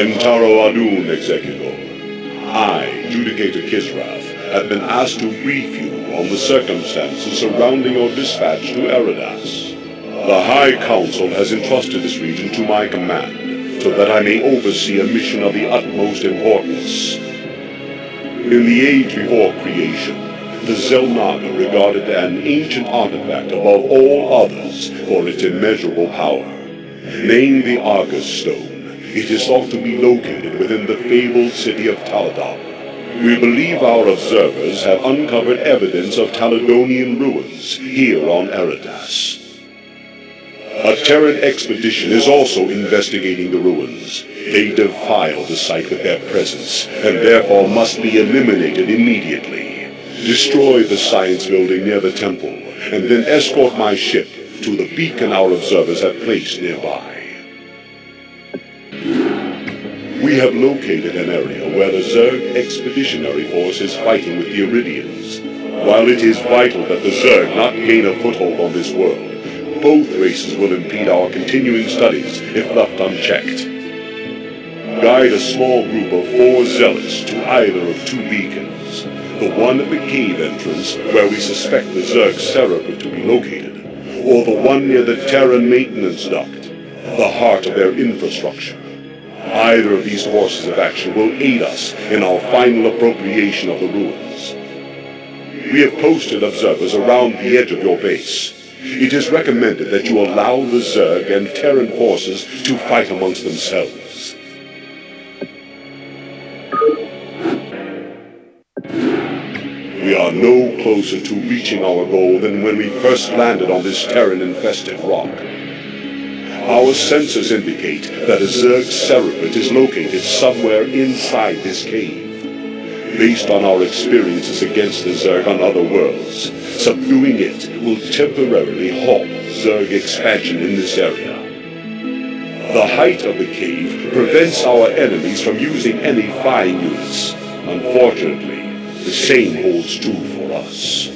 Kharadun, Executor. I, Judicator Kisrath, have been asked to brief you on the circumstances surrounding your dispatch to Eridas. The High Council has entrusted this region to my command, so that I may oversee a mission of the utmost importance. In the age before creation, the Zelnaga regarded an ancient artifact above all others for its immeasurable power. Named the Argus Stone, it is thought to be located within the fabled city of Taladon. We believe our observers have uncovered evidence of Taladonian ruins here on Eridas. A Terran expedition is also investigating the ruins. They defile the site with their presence, and therefore must be eliminated immediately. Destroy the science building near the temple, and then escort my ship to the beacon our observers have placed nearby. We have located an area where the Zerg Expeditionary Force is fighting with the Iridians. While it is vital that the Zerg not gain a foothold on this world, both races will impede our continuing studies if left unchecked. Guide a small group of 4 zealots to either of 2 beacons, the one at the cave entrance where we suspect the Zerg cerebra to be located, or the one near the Terran maintenance duct, the heart of their infrastructure. Either of these courses of action will aid us in our final appropriation of the ruins. We have posted observers around the edge of your base. It is recommended that you allow the Zerg and Terran forces to fight amongst themselves. We are no closer to reaching our goal than when we first landed on this Terran-infested rock. Our sensors indicate that a Zerg cerebrate is located somewhere inside this cave. Based on our experiences against the Zerg on other worlds, subduing it will temporarily halt Zerg expansion in this area. The height of the cave prevents our enemies from using any flying units. Unfortunately, the same holds true for us.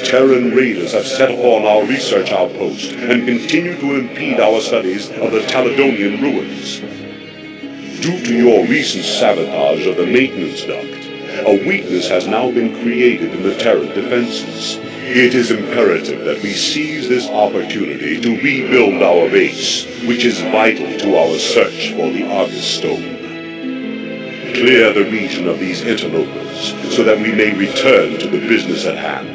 Terran raiders have set upon our research outpost and continue to impede our studies of the Taladonian ruins. Due to your recent sabotage of the maintenance duct, a weakness has now been created in the Terran defenses. It is imperative that we seize this opportunity to rebuild our base, which is vital to our search for the Argus Stone. Clear the region of these interlopers so that we may return to the business at hand.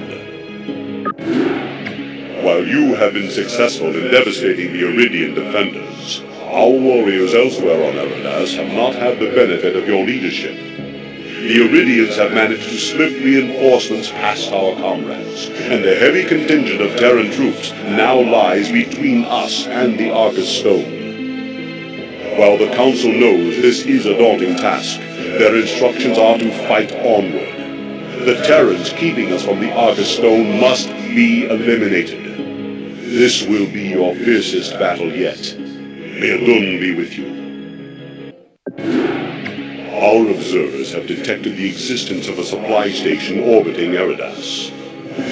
While you have been successful in devastating the Iridian defenders, our warriors elsewhere on Eridas have not had the benefit of your leadership. The Iridians have managed to slip reinforcements past our comrades, and a heavy contingent of Terran troops now lies between us and the Argus Stone. While the Council knows this is a daunting task, their instructions are to fight onward. The Terrans keeping us from the Argus Stone must be eliminated. This will be your fiercest battle yet. May Adun be with you. Our observers have detected the existence of a supply station orbiting Eridas.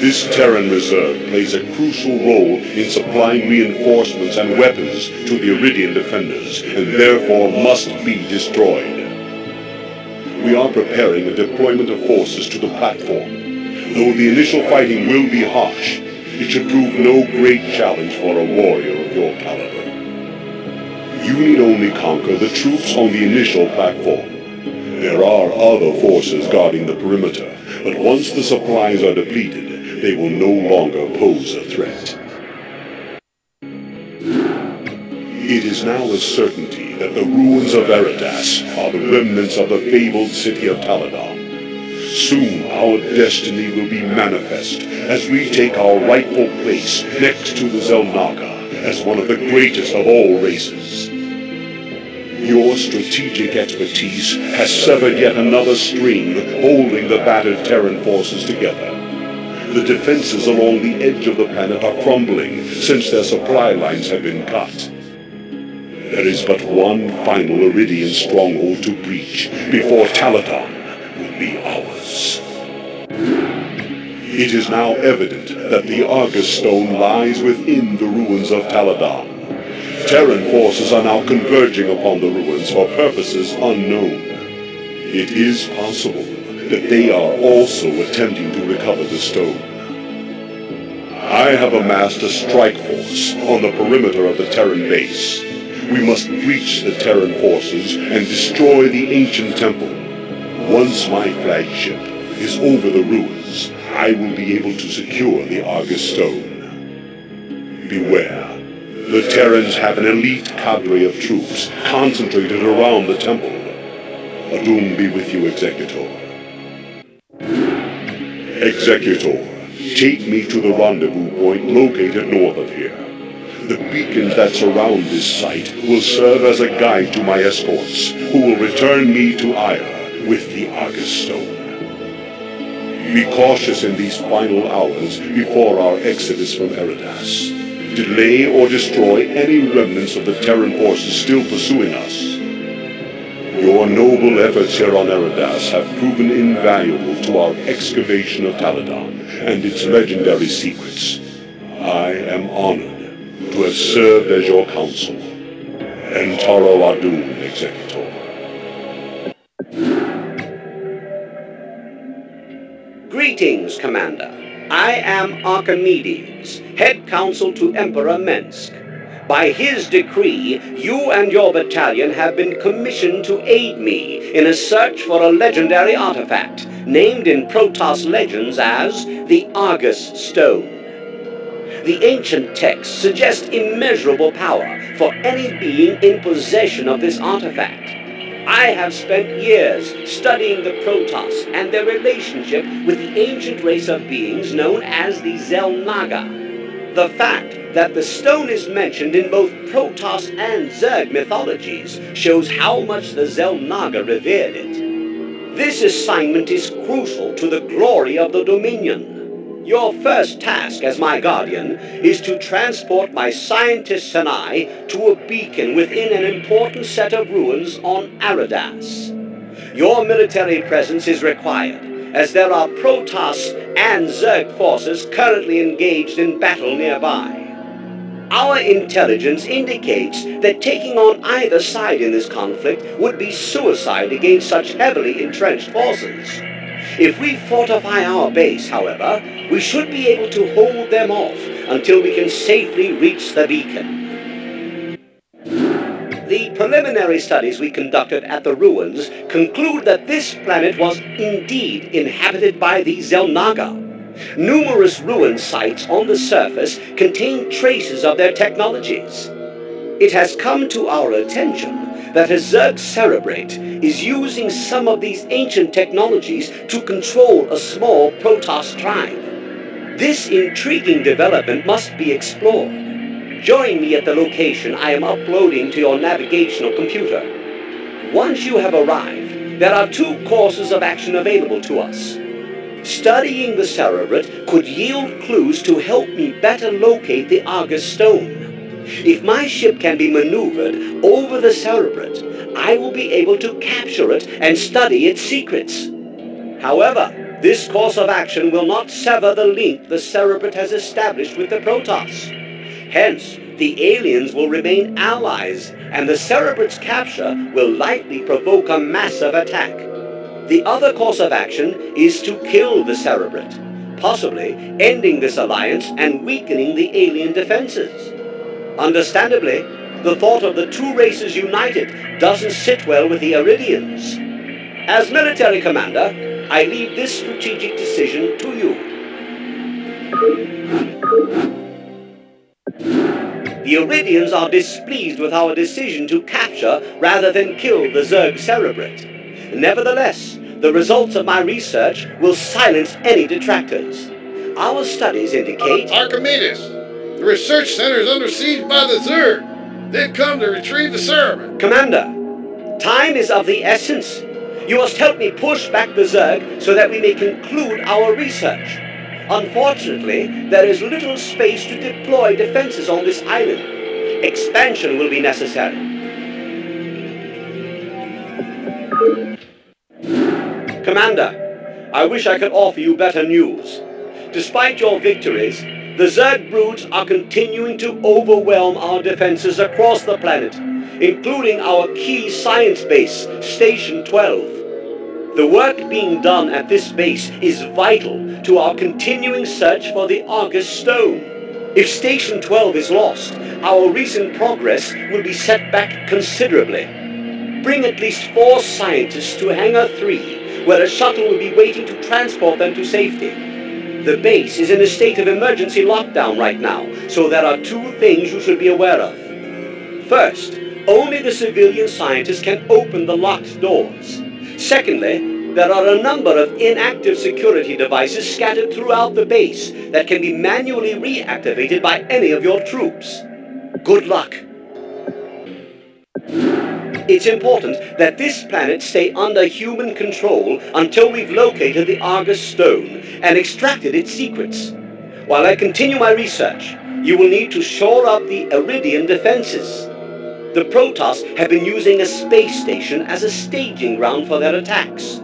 This Terran reserve plays a crucial role in supplying reinforcements and weapons to the Iridian defenders, and therefore must be destroyed. We are preparing a deployment of forces to the platform. Though the initial fighting will be harsh, it should prove no great challenge for a warrior of your caliber. You need only conquer the troops on the initial platform. There are other forces guarding the perimeter, but once the supplies are depleted, they will no longer pose a threat. It is now a certainty that the ruins of Eridas are the remnants of the fabled city of Taladon. Soon our destiny will be manifest as we take our rightful place next to the Zelnaga as one of the greatest of all races. Your strategic expertise has severed yet another string holding the battered Terran forces together. The defenses along the edge of the planet are crumbling since their supply lines have been cut. There is but one final Iridian stronghold to breach before Taladon will be ours. It is now evident that the Argus Stone lies within the ruins of Taladon. Terran forces are now converging upon the ruins for purposes unknown. It is possible that they are also attempting to recover the stone. I have amassed a strike force on the perimeter of the Terran base. We must breach the Terran forces and destroy the ancient temple. Once my flagship is over the ruins, I will be able to secure the Argus stone. Beware. The Terrans have an elite cadre of troops concentrated around the temple. A doom be with you, Executor. Executor, take me to the rendezvous point located north of here. The beacons that surround this site will serve as a guide to my escorts, who will return me to Aya with the Argus stone. Be cautious in these final hours before our exodus from Eridas. Delay or destroy any remnants of the Terran forces still pursuing us. Your noble efforts here on Eridas have proven invaluable to our excavation of Taladon and its legendary secrets. I am honored to have served as your counsel. Entaro Adun, Executor. Greetings, Commander. I am Archimedes, head counsel to Emperor Mensk. By his decree, you and your battalion have been commissioned to aid me in a search for a legendary artifact, named in Protoss legends as the Argus Stone. The ancient texts suggest immeasurable power for any being in possession of this artifact. I have spent years studying the Protoss and their relationship with the ancient race of beings known as the Xel'Naga. The fact that the stone is mentioned in both Protoss and Zerg mythologies shows how much the Xel'Naga revered it. This assignment is crucial to the glory of the Dominion. Your first task as my guardian is to transport my scientists and I to a beacon within an important set of ruins on Eridas. Your military presence is required, as there are Protoss and Zerg forces currently engaged in battle nearby. Our intelligence indicates that taking on either side in this conflict would be suicide against such heavily entrenched forces. If we fortify our base, however, we should be able to hold them off until we can safely reach the beacon. The preliminary studies we conducted at the ruins conclude that this planet was indeed inhabited by the Xel'Naga. Numerous ruin sites on the surface contain traces of their technologies. It has come to our attention that a Zerg cerebrate is using some of these ancient technologies to control a small Protoss tribe. This intriguing development must be explored. Join me at the location I am uploading to your navigational computer. Once you have arrived, there are two courses of action available to us. Studying the cerebrate could yield clues to help me better locate the Argus stone. If my ship can be maneuvered over the cerebrate, I will be able to capture it and study its secrets. However, this course of action will not sever the link the cerebrate has established with the Protoss. Hence, the aliens will remain allies, and the cerebrate's capture will likely provoke a massive attack. The other course of action is to kill the cerebrate, possibly ending this alliance and weakening the alien defenses. Understandably, the thought of the two races united doesn't sit well with the Iridians. As military commander, I leave this strategic decision to you. The Iridians are displeased with our decision to capture rather than kill the Zerg cerebrate. Nevertheless, the results of my research will silence any detractors. Our studies indicate... Archimedes! The research center is under siege by the Zerg. They've come to retrieve the cerebrate. Commander, time is of the essence. You must help me push back the Zerg so that we may conclude our research. Unfortunately, there is little space to deploy defenses on this island. Expansion will be necessary. Commander, I wish I could offer you better news. Despite your victories, The Zerg broods are continuing to overwhelm our defenses across the planet, including our key science base, Station 12. The work being done at this base is vital to our continuing search for the Argus Stone. If Station 12 is lost, our recent progress will be set back considerably. Bring at least 4 scientists to Hangar 3, where a shuttle will be waiting to transport them to safety. The base is in a state of emergency lockdown right now, so there are 2 things you should be aware of. First, only the civilian scientists can open the locked doors. Secondly, there are a number of inactive security devices scattered throughout the base that can be manually reactivated by any of your troops. Good luck. It's important that this planet stay under human control until we've located the Argus Stone and extracted its secrets. While I continue my research, you will need to shore up the Iridian defenses. The Protoss have been using a space station as a staging ground for their attacks.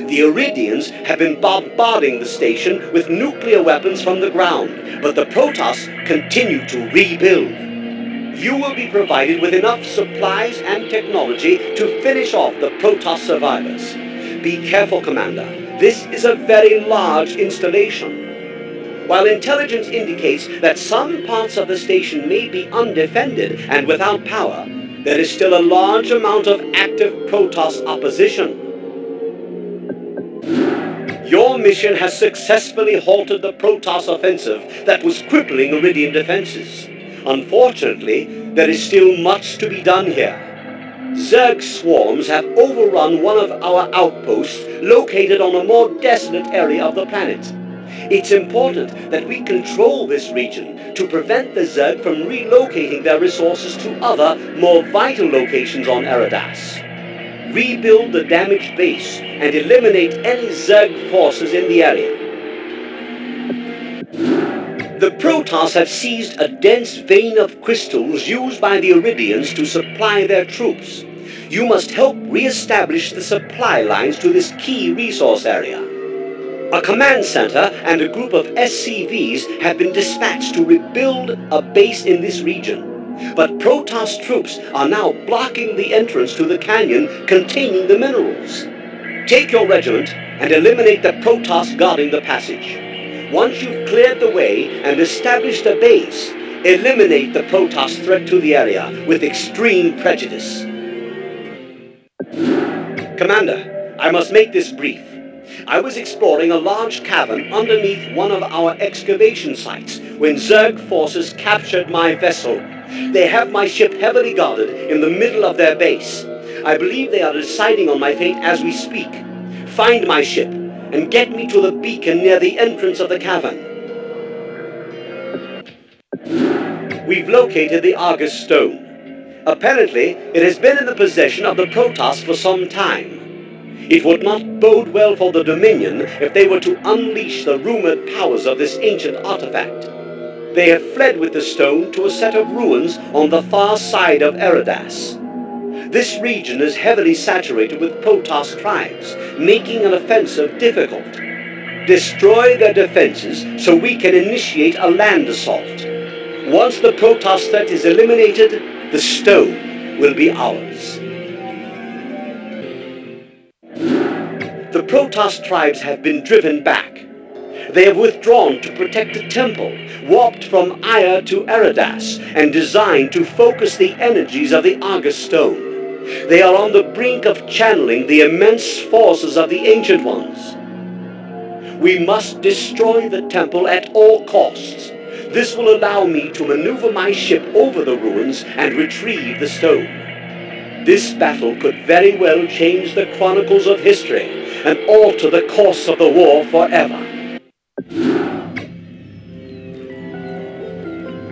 The Iridians have been bombarding the station with nuclear weapons from the ground, but the Protoss continue to rebuild. You will be provided with enough supplies and technology to finish off the Protoss survivors. Be careful, Commander. This is a very large installation. While intelligence indicates that some parts of the station may be undefended and without power, there is still a large amount of active Protoss opposition. Your mission has successfully halted the Protoss offensive that was crippling Iridian defenses. Unfortunately, there is still much to be done here. Zerg swarms have overrun one of our outposts located on a more desolate area of the planet. It's important that we control this region to prevent the Zerg from relocating their resources to other, more vital locations on Eridas. Rebuild the damaged base and eliminate any Zerg forces in the area. The Protoss have seized a dense vein of crystals used by the Iridians to supply their troops. You must help re-establish the supply lines to this key resource area. A command center and a group of SCVs have been dispatched to rebuild a base in this region. But Protoss troops are now blocking the entrance to the canyon containing the minerals. Take your regiment and eliminate the Protoss guarding the passage. Once you've cleared the way and established a base, eliminate the Protoss threat to the area with extreme prejudice. Commander, I must make this brief. I was exploring a large cavern underneath one of our excavation sites when Zerg forces captured my vessel. They have my ship heavily guarded in the middle of their base. I believe they are deciding on my fate as we speak. Find my ship and get me to the beacon near the entrance of the cavern. We've located the Argus Stone. Apparently, it has been in the possession of the Protoss for some time. It would not bode well for the Dominion if they were to unleash the rumored powers of this ancient artifact. They have fled with the stone to a set of ruins on the far side of Eridas. This region is heavily saturated with Protoss tribes, making an offensive difficult. Destroy their defenses so we can initiate a land assault. Once the Protoss threat is eliminated, the stone will be ours. The Protoss tribes have been driven back. They have withdrawn to protect the temple, warped from Aya to Eridas, and designed to focus the energies of the Argus Stone. They are on the brink of channeling the immense forces of the Ancient Ones. We must destroy the temple at all costs. This will allow me to maneuver my ship over the ruins and retrieve the stone. This battle could very well change the chronicles of history and alter the course of the war forever.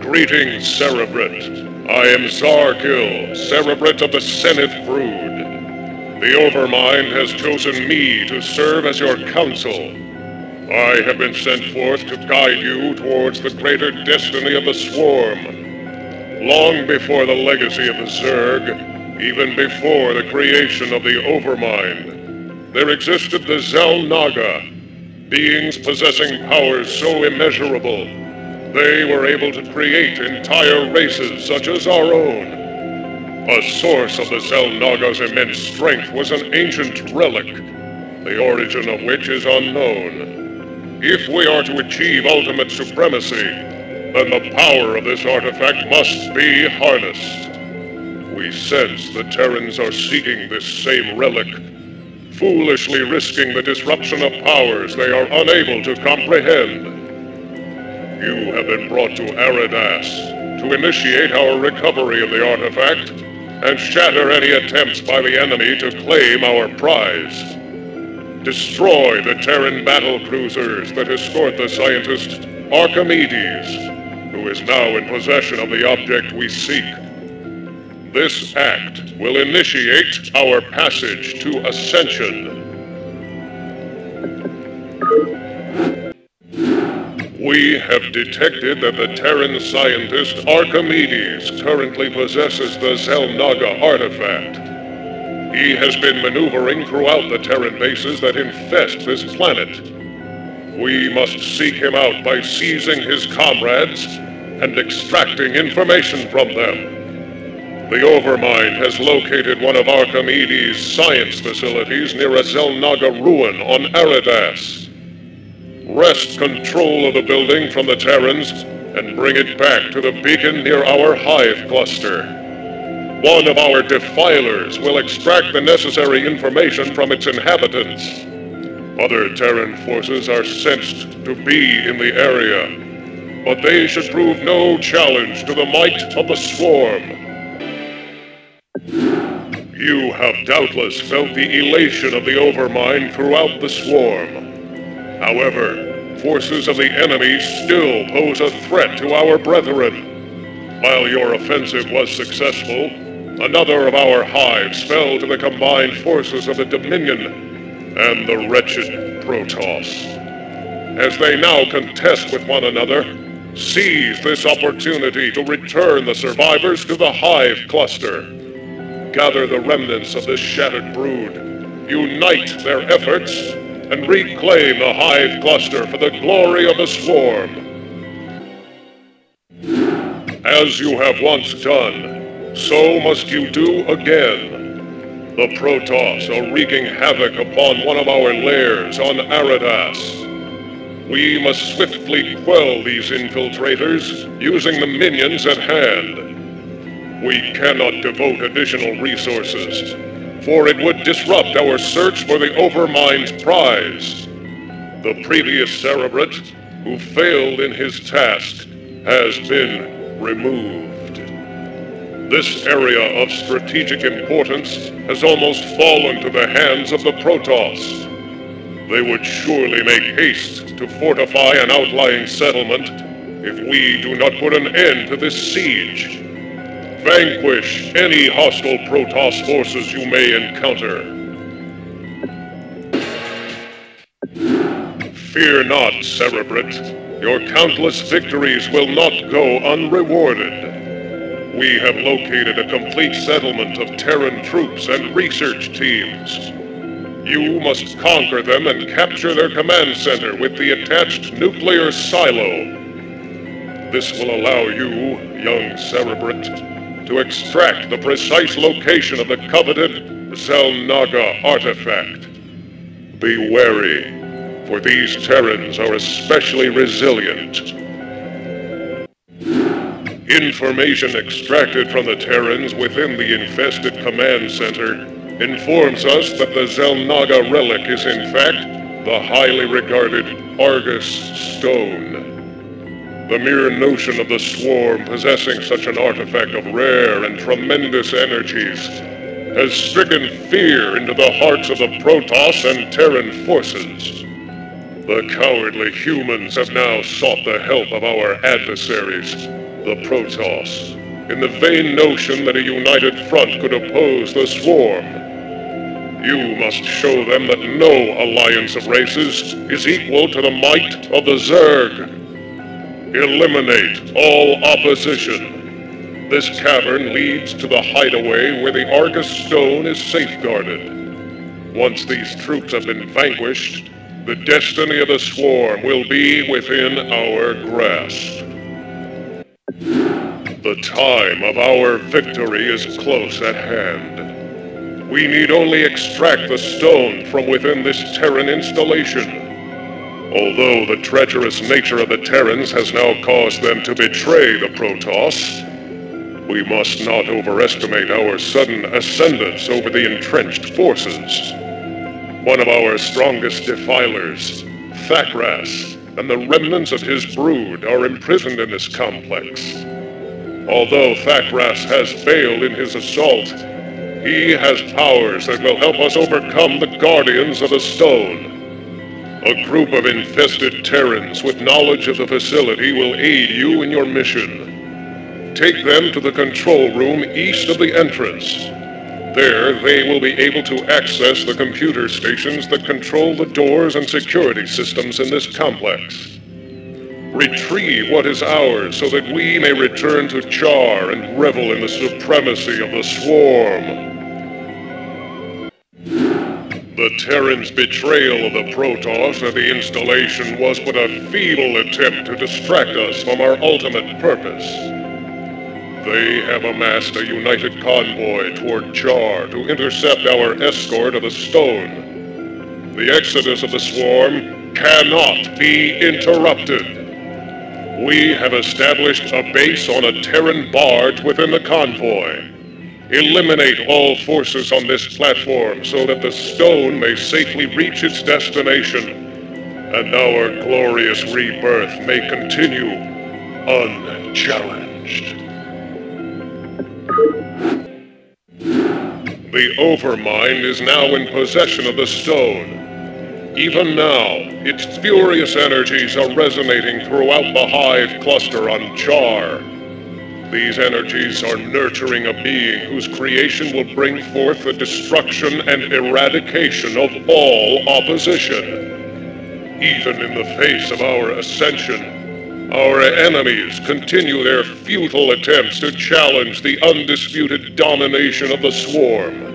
Greetings, Cerebrate. I am Zargil, Cerebrate of the Zenith Brood. The Overmind has chosen me to serve as your counsel. I have been sent forth to guide you towards the greater destiny of the Swarm. Long before the legacy of the Zerg, even before the creation of the Overmind, there existed the Zelnaga, beings possessing powers so immeasurable They were able to create entire races such as our own. A source of the Xel'Naga's immense strength was an ancient relic, the origin of which is unknown. If we are to achieve ultimate supremacy, then the power of this artifact must be harnessed. We sense the Terrans are seeking this same relic, foolishly risking the disruption of powers they are unable to comprehend. You have been brought to Aradas to initiate our recovery of the artifact and shatter any attempts by the enemy to claim our prize. Destroy the Terran battlecruisers that escort the scientist Archimedes, who is now in possession of the object we seek. This act will initiate our passage to Ascension. We have detected that the Terran scientist Archimedes currently possesses the Xel'Naga artifact. He has been maneuvering throughout the Terran bases that infest this planet. We must seek him out by seizing his comrades and extracting information from them. The Overmind has located one of Archimedes' science facilities near a Xel'Naga ruin on Aradas. Wrest control of the building from the Terrans and bring it back to the beacon near our hive cluster. One of our defilers will extract the necessary information from its inhabitants. Other Terran forces are sensed to be in the area, but they should prove no challenge to the might of the Swarm. You have doubtless felt the elation of the Overmind throughout the Swarm. However, forces of the enemy still pose a threat to our brethren. While your offensive was successful, another of our hives fell to the combined forces of the Dominion and the wretched Protoss. As they now contest with one another, seize this opportunity to return the survivors to the hive cluster. Gather the remnants of this shattered brood, unite their efforts, and reclaim the hive cluster for the glory of the Swarm. As you have once done, so must you do again. The Protoss are wreaking havoc upon one of our lairs on Aradas. We must swiftly quell these infiltrators using the minions at hand. We cannot devote additional resources, for it would disrupt our search for the Overmind's prize. The previous Cerebrate, who failed in his task, has been removed. This area of strategic importance has almost fallen to the hands of the Protoss. They would surely make haste to fortify an outlying settlement if we do not put an end to this siege. Vanquish any hostile Protoss forces you may encounter. Fear not, Cerebrate. Your countless victories will not go unrewarded. We have located a complete settlement of Terran troops and research teams. You must conquer them and capture their command center with the attached nuclear silo. This will allow you, young Cerebrate, to extract the precise location of the coveted Xel'Naga artifact. Be wary, for these Terrans are especially resilient. Information extracted from the Terrans within the infested command center informs us that the Xel'Naga relic is in fact the highly regarded Argus Stone. The mere notion of the Swarm possessing such an artifact of rare and tremendous energies has stricken fear into the hearts of the Protoss and Terran forces. The cowardly humans have now sought the help of our adversaries, the Protoss, in the vain notion that a united front could oppose the Swarm. You must show them that no alliance of races is equal to the might of the Zerg. Eliminate all opposition. This cavern leads to the hideaway where the Argus Stone is safeguarded. Once these troops have been vanquished, the destiny of the Swarm will be within our grasp. The time of our victory is close at hand. We need only extract the stone from within this Terran installation. Although the treacherous nature of the Terrans has now caused them to betray the Protoss, we must not overestimate our sudden ascendance over the entrenched forces. One of our strongest defilers, Thakras, and the remnants of his brood are imprisoned in this complex. Although Thakras has failed in his assault, he has powers that will help us overcome the Guardians of the Stone. A group of infested Terrans with knowledge of the facility will aid you in your mission. Take them to the control room east of the entrance. There, they will be able to access the computer stations that control the doors and security systems in this complex. Retrieve what is ours so that we may return to Char and revel in the supremacy of the Swarm. The Terrans' betrayal of the Protoss at the installation was but a feeble attempt to distract us from our ultimate purpose. They have amassed a united convoy toward Char to intercept our escort of the Stone. The exodus of the Swarm cannot be interrupted. We have established a base on a Terran barge within the convoy. Eliminate all forces on this platform so that the Stone may safely reach its destination, and our glorious rebirth may continue unchallenged. The Overmind is now in possession of the Stone. Even now, its furious energies are resonating throughout the Hive cluster on Char. These energies are nurturing a being whose creation will bring forth the destruction and eradication of all opposition. Even in the face of our ascension, our enemies continue their futile attempts to challenge the undisputed domination of the Swarm.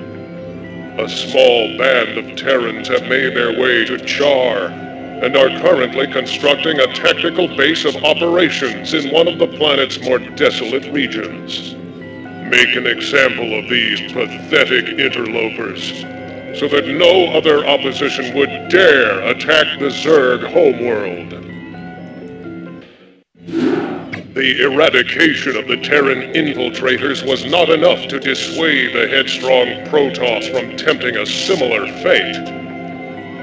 A small band of Terrans have made their way to Char, and are currently constructing a tactical base of operations in one of the planet's more desolate regions. Make an example of these pathetic interlopers, so that no other opposition would dare attack the Zerg homeworld. The eradication of the Terran infiltrators was not enough to dissuade the headstrong Protoss from tempting a similar fate.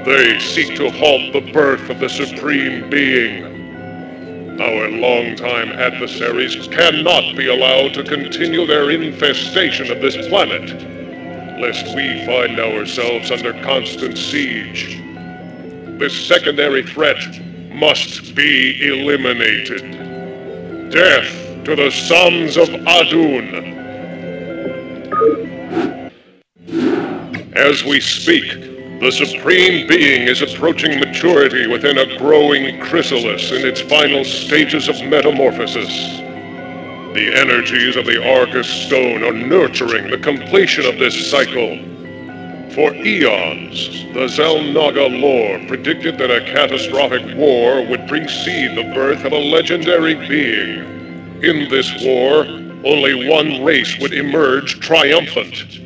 They seek to halt the birth of the Supreme Being. Our longtime adversaries cannot be allowed to continue their infestation of this planet, lest we find ourselves under constant siege. This secondary threat must be eliminated. Death to the sons of Adun! As we speak, the Supreme Being is approaching maturity within a growing chrysalis in its final stages of metamorphosis. The energies of the Arcus Stone are nurturing the completion of this cycle. For eons, the Zelnaga lore predicted that a catastrophic war would precede the birth of a legendary being. In this war, only one race would emerge triumphant.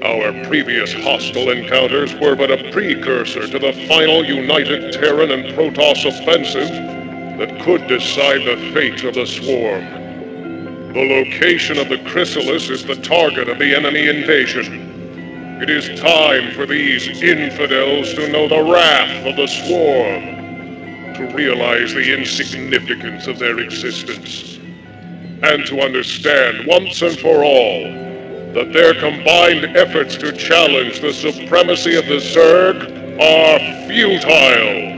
Our previous hostile encounters were but a precursor to the final united Terran and Protoss offensive that could decide the fate of the Swarm. The location of the chrysalis is the target of the enemy invasion. It is time for these infidels to know the wrath of the Swarm, to realize the insignificance of their existence, and to understand once and for all that their combined efforts to challenge the supremacy of the Zerg are futile.